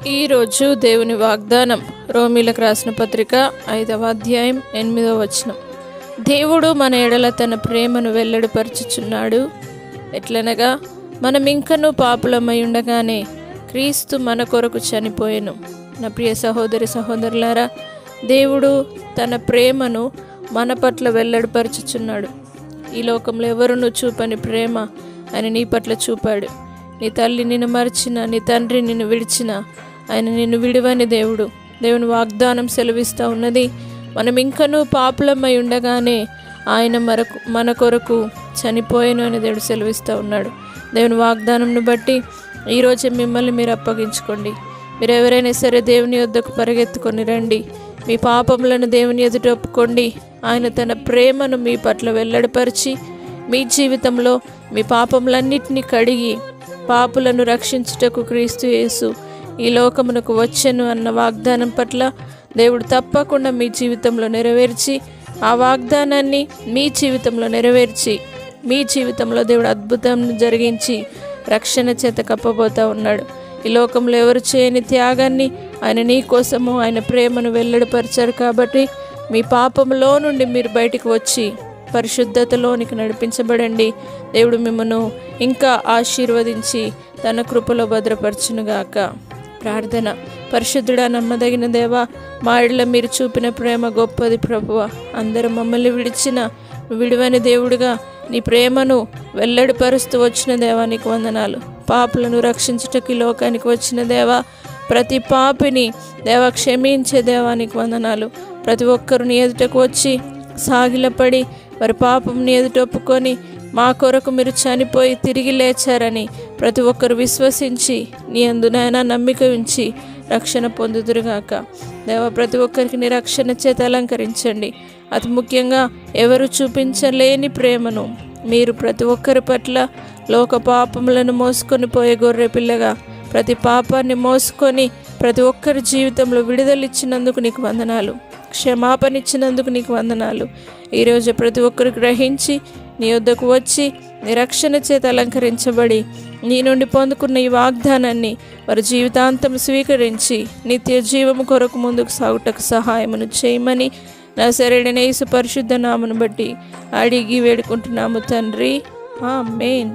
ఈరోజు దేవుని వాగ్దానం రోమీలకు రాసిన పత్రిక 5వ అధ్యాయం 8వ వచనం. దేవుడు మన ఎడల తన ప్రేమను వెల్లడిపరచుచున్నాడు. ఎట్లనగా మనం ఇంకనూ పాపులమై ఉండగానే క్రీస్తు మన కొరకు చనిపోయెను. నా ప్రియ సహోదరి సహోదరులారా, దేవుడు తన ప్రేమను మన పట్ల వెల్లడిపరచుచున్నాడు. ఈ లోకంలో ఎవరునూ చూపని ప్రేమ ఆయన నీ పట్ల చూపాడు. నీ తల్లి నిన్ను మర్చిన, నీ తండ్రి నిన్ను విడిచిన, ఆయన నిన్ను విడివని దేవుని వాగ్దానం సెలవిస్తూ ఉన్నది. మనం ఇంకనూ పాపులమై ఉండగానే ఆయన మన కొరకు చనిపోయాను అని దేవుడు సెలవిస్తూ ఉన్నాడు. దేవుని వాగ్దానంను బట్టి ఈరోజు మిమ్మల్ని మీరు అప్పగించుకోండి. మీరు ఎవరైనా సరే దేవుని యొద్దకు పరిగెత్తుకొని రండి. మీ పాపములను దేవుని ఎదుట ఒప్పుకోండి. ఆయన తన ప్రేమను మీ పట్ల వెల్లడిపరిచి మీ జీవితంలో మీ పాపములన్నిటినీ కడిగి పాపులను రక్షించుటకు క్రీస్తు యేసు ఈ లోకమునకు వచ్చెను అన్న వాగ్దానం పట్ల దేవుడు తప్పకుండా మీ జీవితంలో నెరవేర్చి, ఆ వాగ్దానాన్ని మీ జీవితంలో నెరవేర్చి, మీ జీవితంలో దేవుడు అద్భుతం జరిగించి రక్షణ చేత కప్పబోతూ ఉన్నాడు. ఈ లోకంలో ఎవరు చేయని త్యాగాన్ని ఆయన నీ కోసము ఆయన ప్రేమను వెల్లడిపరిచారు. కాబట్టి మీ పాపంలో నుండి మీరు బయటికి వచ్చి పరిశుద్ధతలోనికి నడిపించబడండి. దేవుడు మిమ్మను ఇంకా ఆశీర్వదించి తన కృపలో భద్రపరచునుగాక. ప్రార్థన. పరిశుద్ధుడా, నమ్మదగిన దేవా, మా ఎడల మీరు చూపిన ప్రేమ గొప్పది ప్రభువా. అందరూ మమ్మల్ని విడివని దేవుడిగా నీ ప్రేమను వెల్లడిపరుస్తూ వచ్చిన దేవా నీకు వందనాలు. పాపులను రక్షించుటకి లోకానికి వచ్చిన దేవా, ప్రతి పాపిని దేవా క్షమించే దేవా నీకు వందనాలు. ప్రతి ఒక్కరు నీ ఎదుటకు వచ్చి సాగిలపడి వారి పాపంని ఎదుట ఒప్పుకొని మా కొరకు మీరు చనిపోయి తిరిగి లేచారని ప్రతి ఒక్కరు విశ్వసించి నీ యందునైనా నమ్మిక ఉంచి రక్షణ పొందుదురుగాక. దేవ, ప్రతి ఒక్కరికి నీ రక్షణ చేత అలంకరించండి. అతి ముఖ్యంగా ఎవరు చూపించలేని ప్రేమను మీరు ప్రతి ఒక్కరి పట్ల లోక పాపములను మోసుకొని పోయే గొర్రె పిల్లగా ప్రతి పాపాన్ని మోసుకొని ప్రతి ఒక్కరి జీవితంలో విడుదలిచ్చినందుకు నీకు వందనాలు. క్షమాపణ ఇచ్చినందుకు నీకు వందనాలు. ఈరోజు ప్రతి ఒక్కరు గ్రహించి నీ వద్దకు వచ్చి నీ రక్షణ చేత అలంకరించబడి నీ నుండి పొందుకున్న ఈ వాగ్దానాన్ని వారి జీవితాంతం స్వీకరించి నిత్య జీవము కొరకు ముందుకు సాగుటకు సహాయమును చేయమని నజరేయుడైన యేసు పరిశుద్ధ నామమును బట్టి అడిగి వేడుకుంటున్నాము తండ్రి. ఆమేన్.